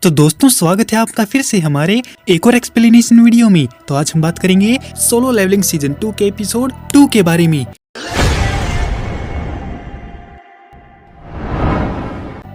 तो दोस्तों स्वागत है आपका फिर से हमारे एक और एक्सप्लेनेशन वीडियो में। तो आज हम बात करेंगे सोलो लेवलिंग सीजन 2 के एपिसोड 2 के बारे में।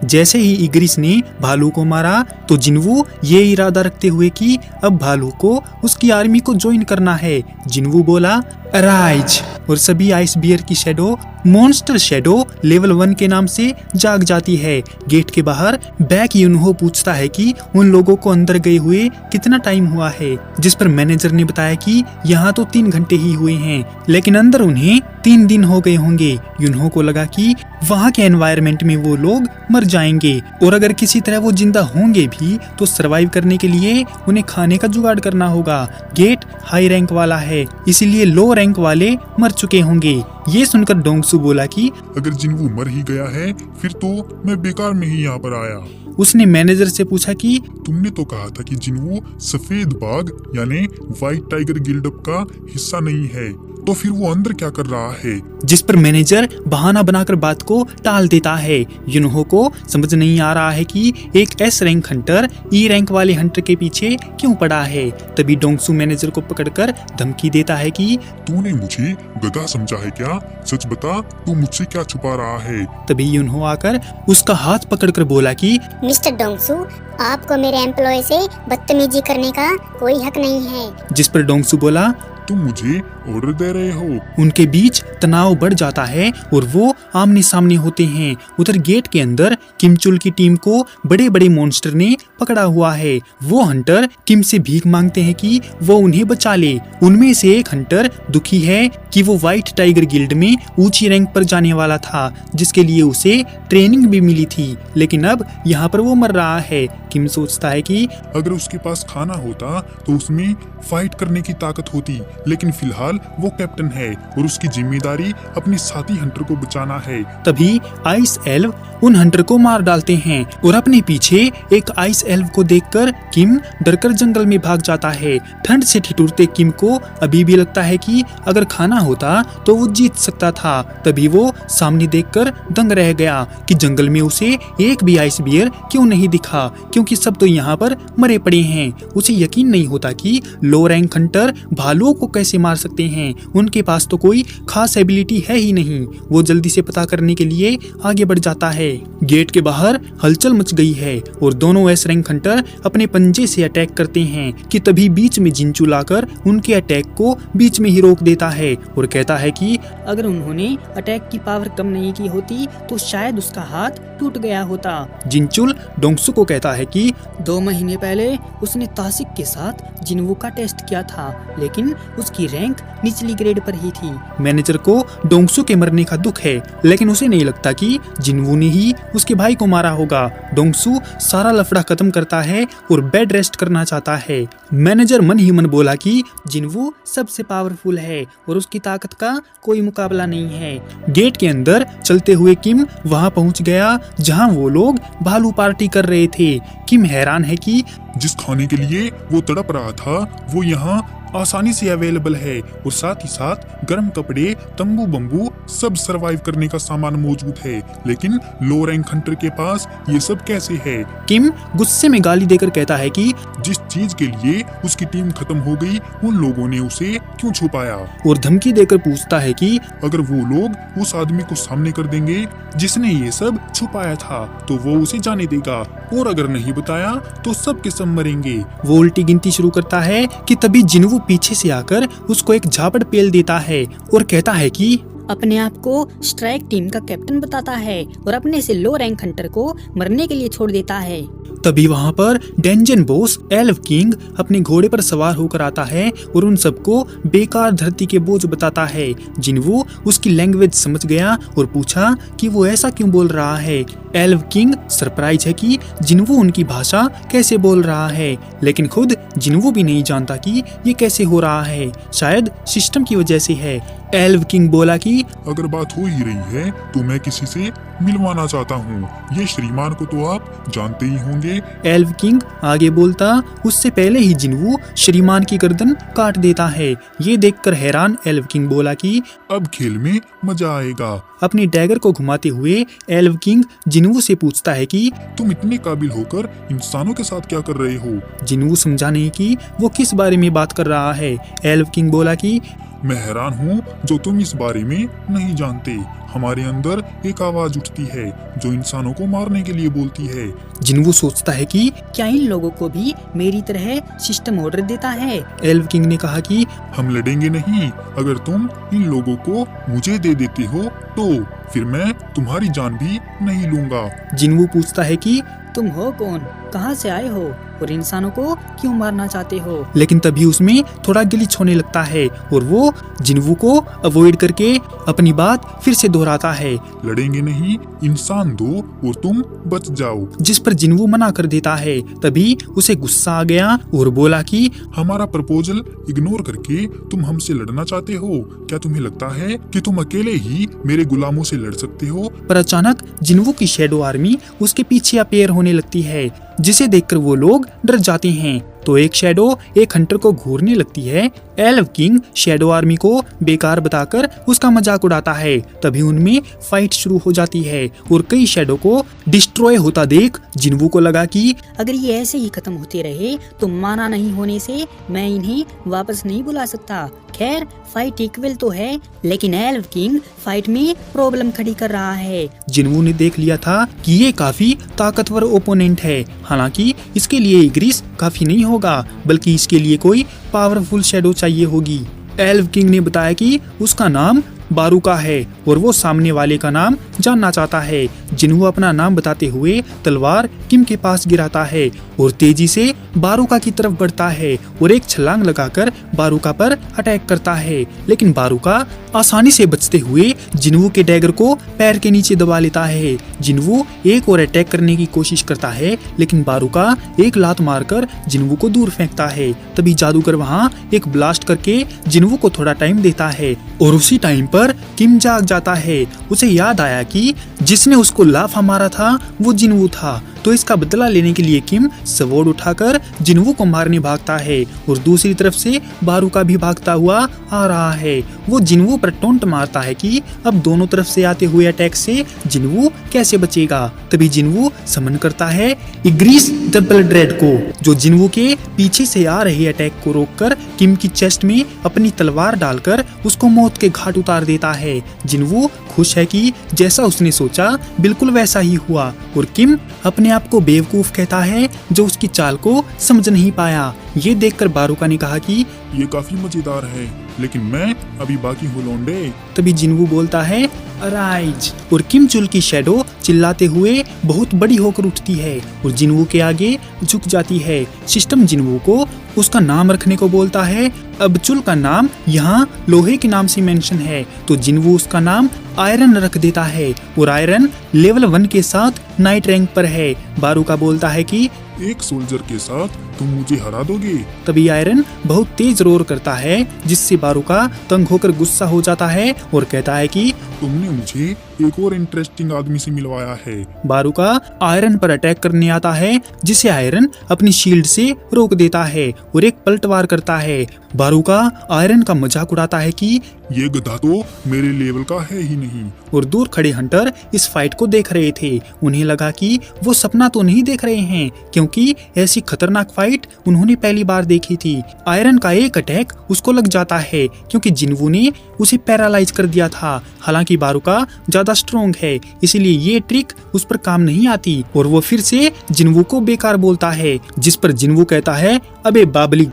जैसे ही इग्रिस ने भालू को मारा तो जिन्वू ये इरादा रखते हुए कि अब भालू को उसकी आर्मी को ज्वाइन करना है। जिन्वू बोला राइज, और सभी आइस बियर की शैडो मॉन्स्टर शैडो लेवल 1 के नाम से जाग जाती है। गेट के बाहर बैक यूनहो पूछता है कि उन लोगों को अंदर गए हुए कितना टाइम हुआ है, जिस पर मैनेजर ने बताया कि यहाँ तो 3 घंटे ही हुए हैं, लेकिन अंदर उन्हें 3 दिन हो गए होंगे। यूनहो को लगा कि वहाँ के एनवायरनमेंट में वो लोग मर जाएंगे और अगर किसी तरह वो जिंदा होंगे भी तो सरवाइव करने के लिए उन्हें खाने का जुगाड़ करना होगा। गेट हाई रैंक वाला है, इसीलिए लो रैंक वाले मर चुके होंगे। ये सुनकर डोंगसू बोला कि अगर जिन्वू मर ही गया है फिर तो मैं बेकार में ही यहाँ पर आया। उसने मैनेजर से पूछा कि तुमने तो कहा था कि जिन्वू सफेद बाघ यानी व्हाइट टाइगर गिल्डअप का हिस्सा नहीं है, तो फिर वो अंदर क्या कर रहा है? जिस पर मैनेजर बहाना बनाकर बात को टाल देता है। यूनहो को समझ नहीं आ रहा है कि एक S rank Hunter E rank वाले हंटर के पीछे क्यों पड़ा है। तभी डोंगसू मैनेजर को पकड़कर धमकी देता है कि तूने मुझे गधा समझा है क्या? सच बता, तू मुझसे क्या छुपा रहा है? तभी यूनहो आकर उसका हाथ पकड़कर बोला कि मिस्टर डोंगसू, आपको मेरे एम्प्लॉय से बदतमीजी करने का कोई हक नहीं है। जिस पर डोंगसू बोला तुम मुझे ऑर्डर दे रहे हो? उनके बीच तनाव बढ़ जाता है और वो आमने सामने होते हैं। उधर गेट के अंदर किमचुल की टीम को बड़े बड़े मॉन्स्टर ने पकड़ा हुआ है। वो हंटर किम से भीख मांगते हैं कि वो उन्हें बचा ले। उनमें से एक हंटर दुखी है कि वो व्हाइट टाइगर गिल्ड में ऊंची रैंक पर जाने वाला था, जिसके लिए उसे ट्रेनिंग भी मिली थी, लेकिन अब यहाँ पर वो मर रहा है। किम सोचता है कि अगर उसके पास खाना होता तो उसमें फाइट करने की ताकत होती, लेकिन फिलहाल वो कैप्टन है और उसकी जिम्मेदारी अपने साथी हंटर को बचाना है। तभी आइस एल्व उन हंटर को मार डालते हैं और अपने पीछे एक आइस एल्व को देखकर किम डरकर जंगल में भाग जाता है। ठंड से ठिठुरते किम को अभी भी लगता है कि अगर खाना होता तो वो जीत सकता था। तभी वो सामने देखकर दंग रह गया कि जंगल में उसे एक भी आइस बियर क्यों नहीं दिखा, क्योंकि सब तो यहाँ पर मरे पड़े हैं। उसे यकीन नहीं होता कि लो रैंक हंटर भालुओं को कैसे मार सकते हैं। उनके पास तो कोई खास एबिलिटी है ही नहीं। वो जल्दी से पता करने के लिए आगे बढ़ जाता है। गेट के बाहर हलचल मच गई है और दोनों एस रैंक हंटर अपने पंजे से अटैक करते हैं कि तभी बीच में जिंचू लाकर उनके अटैक को बीच में ही रोक देता है और कहता है कि अगर उन्होंने अटैक की पावर कम नहीं की होती तो शायद उसका हाथ टूट गया होता। जिंचुल डोंगसू को कहता है कि 2 महीने पहले उसने तासिक के साथ जिन्वू का टेस्ट किया था, लेकिन उसकी रैंक निचली ग्रेड पर ही थी। मैनेजर को डोंगसू के मरने का दुख है, लेकिन उसे नहीं लगता कि जिन्वू ने ही उसके भाई को मारा होगा। डोंगसू सारा लफड़ा खत्म करता है और बेड रेस्ट करना चाहता है। मैनेजर मन ही मन बोला कि जिन्वू सबसे पावरफुल है और उसकी ताकत का कोई मुकाबला नहीं है। गेट के अंदर चलते हुए किम वहां पहुंच गया जहां वो लोग भालू पार्टी कर रहे थे। किम हैरान है कि जिस खाने के लिए वो तड़प रहा था वो यहाँ आसानी से अवेलेबल है और साथ ही साथ गर्म कपड़े, तंबू बम्बू सब सरवाइव करने का सामान मौजूद है, लेकिन लो रैंक हंटर के पास ये सब कैसे है? किम गुस्से में गाली देकर कहता है कि जिस चीज के लिए उसकी टीम खत्म हो गई उन लोगों ने उसे क्यों छुपाया? और धमकी देकर पूछता है कि अगर वो लोग उस आदमी को सामने कर देंगे जिसने ये सब छुपाया था तो वो उसे जाने देगा, और अगर नहीं बताया तो सब के सब मरेंगे। वो उल्टी गिनती शुरू करता है कि तभी जिन्वू पीछे से आकर उसको एक झापड़ पेल देता है और कहता है कि अपने आप को स्ट्राइक टीम का कैप्टन बताता है और अपने से लो रैंक हंटर को मरने के लिए छोड़ देता है। तभी वहाँ पर डेंजन बॉस एल्व किंग अपने घोड़े पर सवार होकर आता है और उन सबको बेकार धरती के बोझ बताता है। जिन्वू उसकी लैंग्वेज समझ गया और पूछा कि वो ऐसा क्यों बोल रहा है। एल्व किंग सरप्राइज है कि जिन्वू उनकी भाषा कैसे बोल रहा है, लेकिन खुद जिन्वू भी नहीं जानता कि ये कैसे हो रहा है। शायद सिस्टम की वजह से है। एल्व किंग बोला कि अगर बात हो ही रही है तो मैं किसी से मिलवाना चाहता हूँ। ये श्रीमान को तो आप जानते ही होंगे। एल्व किंग आगे बोलता उससे पहले ही जिन्वू श्रीमान की गर्दन काट देता है। ये देखकर हैरान एल्व किंग बोला कि अब खेल में मजा आएगा। अपनी डैगर को घुमाते हुए एल्व किंग जिन्वू से पूछता है कि तुम इतने काबिल होकर इंसानों के साथ क्या कर रहे हो? जिन्वू समझा नहीं कि वो किस बारे में बात कर रहा है। एल्व किंग बोला कि मैं हैरान हूँ जो तुम इस बारे में नहीं जानते। हमारे अंदर एक आवाज उठती है जो इंसानों को मारने के लिए बोलती है। जिन्वू सोचता है कि क्या इन लोगों को भी मेरी तरह सिस्टम ऑर्डर देता है? एल्व किंग ने कहा कि हम लड़ेंगे नहीं। अगर तुम इन लोगों को मुझे दे देते हो तो फिर मैं तुम्हारी जान भी नहीं लूंगा। जिन्वू पूछता है कि तुम हो कौन, कहाँ से आए हो और इंसानों को क्यों मारना चाहते हो? लेकिन तभी उसमें थोड़ा गिलिच होने लगता है और वो जिन्वू को अवॉइड करके अपनी बात फिर से दोहराता है। लड़ेंगे नहीं, इंसान दो और तुम बच जाओ। जिस पर जिन्वू मना कर देता है। तभी उसे गुस्सा आ गया और बोला कि हमारा प्रपोजल इग्नोर करके तुम हमसे लड़ना चाहते हो? क्या तुम्हें लगता है कि तुम अकेले ही मेरे गुलामों से लड़ सकते हो? पर अचानक जिन्वू की शैडो आर्मी उसके पीछे अपीयर होने लगती है, जिसे देखकर वो लोग डर जाते हैं। तो एक शैडो एक हंटर को घूरने लगती है। एल्व किंग शैडो आर्मी को बेकार बताकर उसका मजाक उड़ाता है। तभी उनमें फाइट शुरू हो जाती है और कई शैडो को डिस्ट्रॉय होता देख जिन्वू को लगा कि अगर ये ऐसे ही खत्म होते रहे तो माना नहीं होने से मैं इन्हें वापस नहीं बुला सकता। खैर फाइट इक्वल तो है, लेकिन एल्व किंग फाइट में प्रॉब्लम खड़ी कर रहा है। जिन्वू ने देख लिया था कि ये काफी ताकतवर ओपोनेंट है। हालांकि इसके लिए इग्रिस काफी नहीं होगा, बल्कि इसके लिए कोई पावरफुल शैडो चाहिए होगी। एल्व किंग ने बताया कि उसका नाम बारूका है और वो सामने वाले का नाम जानना चाहता है। जिन्वू अपना नाम बताते हुए तलवार किम के पास गिराता है और तेजी से बारूका की तरफ बढ़ता है और एक छलांग लगाकर बारूका पर अटैक करता है। लेकिन बारूका आसानी से बचते हुए जिन्वू के डैगर को पैर के नीचे दबा लेता है। जिन्वू एक और अटैक करने की कोशिश करता है, लेकिन बारूका एक लात मारकर जिन्वू को दूर फेंकता है। तभी जादूगर वहाँ एक ब्लास्ट करके जिन्वू को थोड़ा टाइम देता है और उसी टाइम पर किम जाग जाता है। उसे याद आया कि जिसने उसको लाफा मारा था वो जिन्वू था, तो इसका बदला लेने के लिए किम स्वॉर्ड उठाकर जिन्वू को मारने भागता है और दूसरी तरफ से बारूका भी भागता हुआ आ रहा है। वो जिन्वू पर टोंट मारता है कि अब दोनों तरफ से आते हुए अटैक से जिन्वू कैसे बचेगा। तभी जिन्वू समन करता है इग्रिस द ब्लड रेड को, जो जिन्वू के पीछे से आ रहे अटैक को रोककर किम की चेस्ट में अपनी तलवार डालकर उसको मौत के घाट उतार देता है। जिन्वू खुश है कि जैसा उसने सोचा बिल्कुल वैसा ही हुआ और किम अपने आप को बेवकूफ कहता है जो उसकी चाल को समझ नहीं पाया। ये देखकर बारूका ने कहा कि ये काफी मजेदार है, लेकिन मैं अभी बाकी हूँ लौंडे। तभी जिन्वू बोलता है राइज और किम चुल की शैडो चिल्लाते हुए बहुत बड़ी होकर उठती है और जिन्वू के आगे झुक जाती है। सिस्टम जिन्वू को उसका नाम रखने को बोलता है। अब चुल का नाम यहाँ लोहे के नाम से मेंशन है, तो जिन्वू उसका नाम आयरन रख देता है और आयरन लेवल 1 के साथ नाइट रैंक पर है। बारूका बोलता है कि एक सोल्जर के साथ तुम मुझे हरा दोगे? तभी आयरन बहुत तेज रोर करता है, जिससे बारूका तंग होकर गुस्सा हो जाता है और कहता है कि तुमने मुझे एक और इंटरेस्टिंग आदमी से मिलवाया है। बारूका आयरन पर अटैक करने आता है, जिसे आयरन अपनी शील्ड से रोक देता है और एक पलटवार करता है। बारूका आयरन का मजाक उड़ाता है कि ये गधा तो मेरे लेवल का है ही नहीं। और दूर खड़े हंटर इस फाइट को देख रहे थे। उन्हें लगा कि वो सपना तो नहीं देख रहे हैं, क्योंकि ऐसी खतरनाक फाइट उन्होंने पहली बार देखी थी। आयरन का एक अटैक उसको लग जाता है, क्योंकि जिन्वू ने उसे पैरालाइज कर दिया था। हालांकि बारूका ज्यादा स्ट्रॉन्ग है, इसलिए ये ट्रिक उस पर काम नहीं आती और वो फिर से जिन्वू को बेकार बोलता है, जिस पर जिन्वू कहता है अबे बाबली,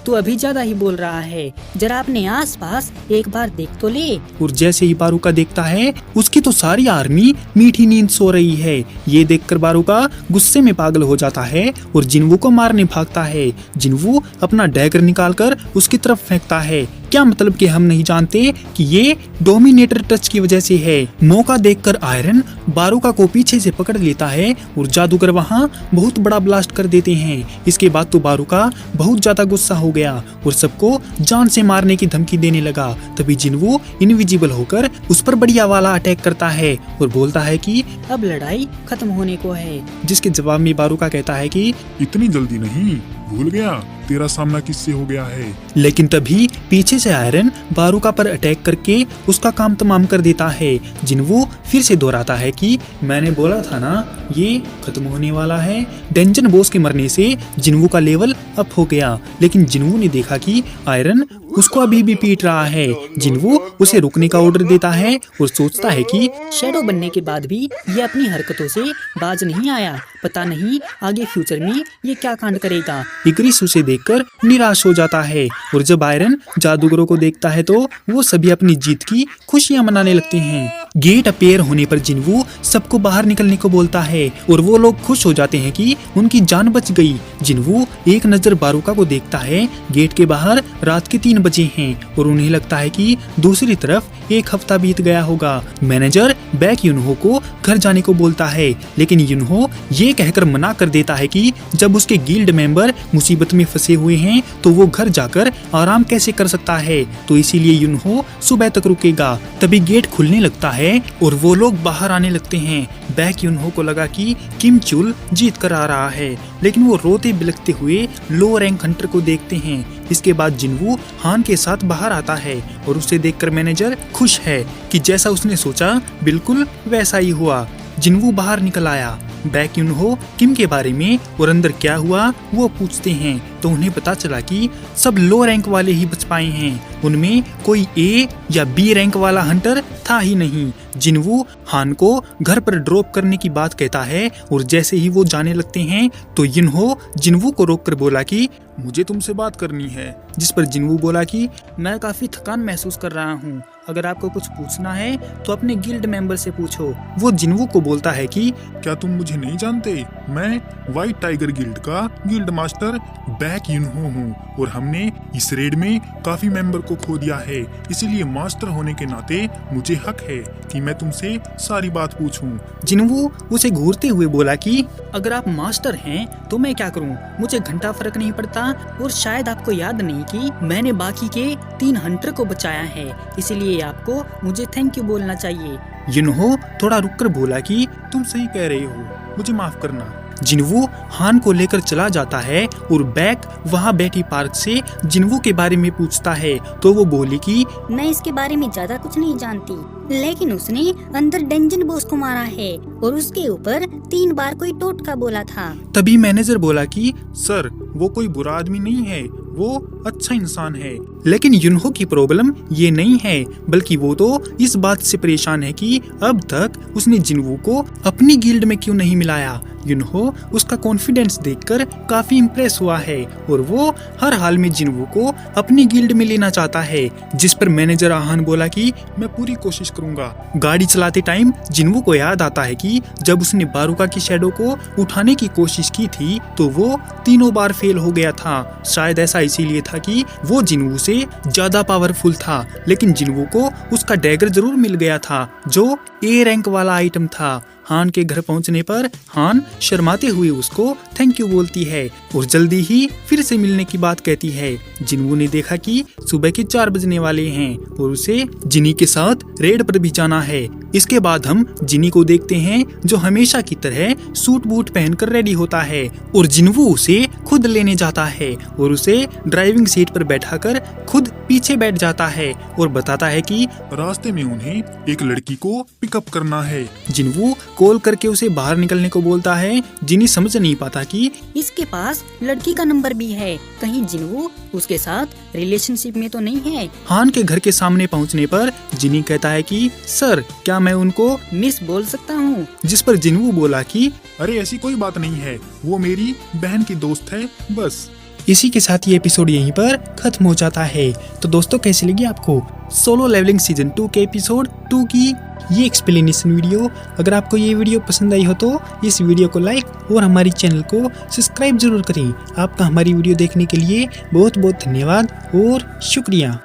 तू अभी ज्यादा ही बोल रहा है, जरा अपने आसपास एक बार देख तो ले। और जैसे ही बारूका देखता है उसकी तो सारी आर्मी मीठी नींद सो रही है। ये देखकर बारूका गुस्से में पागल हो जाता है और जिन्वू को मारने भागता है। जिन्वू अपना डैगर निकालकर उसकी तरफ फेंकता है। क्या मतलब कि हम नहीं जानते कि ये डोमिनेटर टच की वजह से है। मौका देखकर आयरन बारूका को पीछे से पकड़ लेता है और जादूगर वहाँ बहुत बड़ा ब्लास्ट कर देते हैं। इसके बाद तो बारूका बहुत ज्यादा गुस्सा हो गया और सबको जान से मारने की धमकी देने लगा। तभी जिन्वू इनविजिबल होकर उस पर बढ़िया वाला अटैक करता है और बोलता है कि अब लड़ाई खत्म होने को है। जिसके जवाब में बारूका कहता है कि इतनी जल्दी नहीं, भूल गया तेरा सामना किससे हो गया है? लेकिन तभी पीछे से आयरन बारूका पर अटैक करके उसका काम तमाम कर देता है। जिन्वू फिर से दोहराता है कि मैंने बोला था ना, ये खत्म होने वाला है। डेंजन बॉस के मरने से जिन्वू का लेवल अप हो गया, लेकिन जिन्वू ने देखा कि आयरन उसको अभी भी पीट रहा है। जिन्वू उसे रुकने का ऑर्डर देता है और सोचता है कि शैडो बनने के बाद भी ये अपनी हरकतों से बाज नहीं आया। पता नहीं आगे फ्यूचर में ये क्या कांड करेगा। इग्रिस उसे देखकर निराश हो जाता है और जब आयरन जादूगरों को देखता है तो वो सभी अपनी जीत की खुशियां मनाने लगते हैं। गेट अपीयर होने पर जिन्वू सबको बाहर निकलने को बोलता है और वो लोग खुश हो जाते हैं कि उनकी जान बच गई। जिन्वू एक नजर बारूका को देखता है। गेट के बाहर रात के 3 बजे हैं और उन्हें लगता है कि दूसरी तरफ एक हफ्ता बीत गया होगा। मैनेजर बैक युनहो को घर जाने को बोलता है, लेकिन युनहो ये कहकर मना कर देता है कि जब उसके गिल्ड मेंबर मुसीबत में फंसे हुए हैं तो वो घर जाकर आराम कैसे कर सकता है, तो इसीलिए युनहो सुबह तक रुकेगा। तभी गेट खुलने लगता है और वो लोग बाहर आने लगते हैं। बैक युनहो को लगा कि किम चुल जीत कर आ रहा है, लेकिन वो रोते बिलखते हुए लो रैंक हंटर को देखते हैं। इसके बाद जिन्वू हान के साथ बाहर आता है और उसे देखकर मैनेजर खुश है कि जैसा उसने सोचा बिल्कुल वैसा ही हुआ। जिन्वू बाहर निकल आया। बैक युनहो किम के बारे में और अंदर क्या हुआ वो पूछते हैं तो उन्हें पता चला कि सब लो रैंक वाले ही बच पाए हैं। उनमें कोई ए या बी रैंक वाला हंटर था ही नहीं। जिन्वू हान को घर पर ड्रॉप करने की बात कहता है और जैसे ही वो जाने लगते हैं तो युनहो जिन्वू को रोककर बोला कि मुझे तुमसे बात करनी है। जिस पर जिन्वू बोला कि मैं काफी थकान महसूस कर रहा हूँ, अगर आपको कुछ पूछना है तो अपने गिल्ड मेंबर से पूछो। वो जिन्वू को बोलता है कि क्या तुम मुझे नहीं जानते? मैं व्हाइट टाइगर गिल्ड का गिल्ड मास्टर बैक युनहो हूँ और हमने इस रेड में काफी मेंबर को खो दिया है, इसीलिए मास्टर होने के नाते मुझे हक है कि मैं तुमसे सारी बात पूछूं। जिन्वू उसे घूरते हुए बोला कि अगर आप मास्टर हैं तो मैं क्या करूं, मुझे घंटा फर्क नहीं पड़ता। और शायद आपको याद नहीं कि मैंने बाकी के 3 हंटर को बचाया है, इसीलिए आपको मुझे थैंक यू बोलना चाहिए। युनहो थोड़ा रुककर बोला कि तुम सही कह रहे हो, मुझे माफ करना। जिन्वू हान को लेकर चला जाता है और बैक वहाँ बैठी पार्क से जिन्वू के बारे में पूछता है तो वो बोली कि मैं इसके बारे में ज्यादा कुछ नहीं जानती, लेकिन उसने अंदर डेंजन बॉस को मारा है और उसके ऊपर 3 बार कोई टोटका बोला था। तभी मैनेजर बोला कि सर वो कोई बुरा आदमी नहीं है, वो अच्छा इंसान है। लेकिन युनहो की प्रॉब्लम ये नहीं है, बल्कि वो तो इस बात से परेशान है कि अब तक उसने जिन्वू को अपनी गिल्ड में क्यों नहीं मिलाया। युनहो उसका कॉन्फिडेंस देखकर काफी इम्प्रेस हुआ है और वो हर हाल में जिन्वू को अपनी गिल्ड में लेना चाहता है। जिस पर मैनेजर आहान बोला कि मैं पूरी कोशिश करूंगा। गाड़ी चलाते टाइम जिन्वू को याद आता है कि जब उसने बारूका की शैडो को उठाने की कोशिश की थी तो वो 3 बार फेल हो गया था। शायद ऐसा इसीलिए था कि वो जिन्वू से ज्यादा पावरफुल था, लेकिन जिन्वू को उसका डैगर जरूर मिल गया था जो ए रैंक वाला आइटम था। हान के घर पहुंचने पर हान शर्माते हुए उसको थैंक यू बोलती है और जल्दी ही फिर से मिलने की बात कहती है। जिन्वू ने देखा कि सुबह के 4 बजने वाले हैं और उसे जिनी के साथ रेड पर भी जाना है। इसके बाद हम जिनी को देखते हैं जो हमेशा की तरह सूट बूट पहनकर रेडी होता है और जिन्वू उसे खुद लेने जाता है और उसे ड्राइविंग सीट पर बैठाकर खुद पीछे बैठ जाता है और बताता है कि रास्ते में उन्हें एक लड़की को पिकअप करना है। जिन्वू कॉल करके उसे बाहर निकलने को बोलता है। जिनी समझ नहीं पाता कि इसके पास लड़की का नंबर भी है, कहीं जिन्वू उसके साथ रिलेशनशिप में तो नहीं है। हान के घर के सामने पहुंचने पर जिनी कहता है कि सर क्या मैं उनको मिस बोल सकता हूँ। जिस पर जिन्वू बोला कि अरे ऐसी कोई बात नहीं है, वो मेरी बहन की दोस्त है बस। इसी के साथ ये एपिसोड यहीं पर खत्म हो जाता है। तो दोस्तों कैसी लगी आपको सोलो लेवलिंग सीजन 2 के एपिसोड 2 की ये एक्सप्लेनेशन वीडियो? अगर आपको ये वीडियो पसंद आई हो तो इस वीडियो को लाइक और हमारी चैनल को सब्सक्राइब जरूर करें। आपका हमारी वीडियो देखने के लिए बहुत बहुत धन्यवाद और शुक्रिया।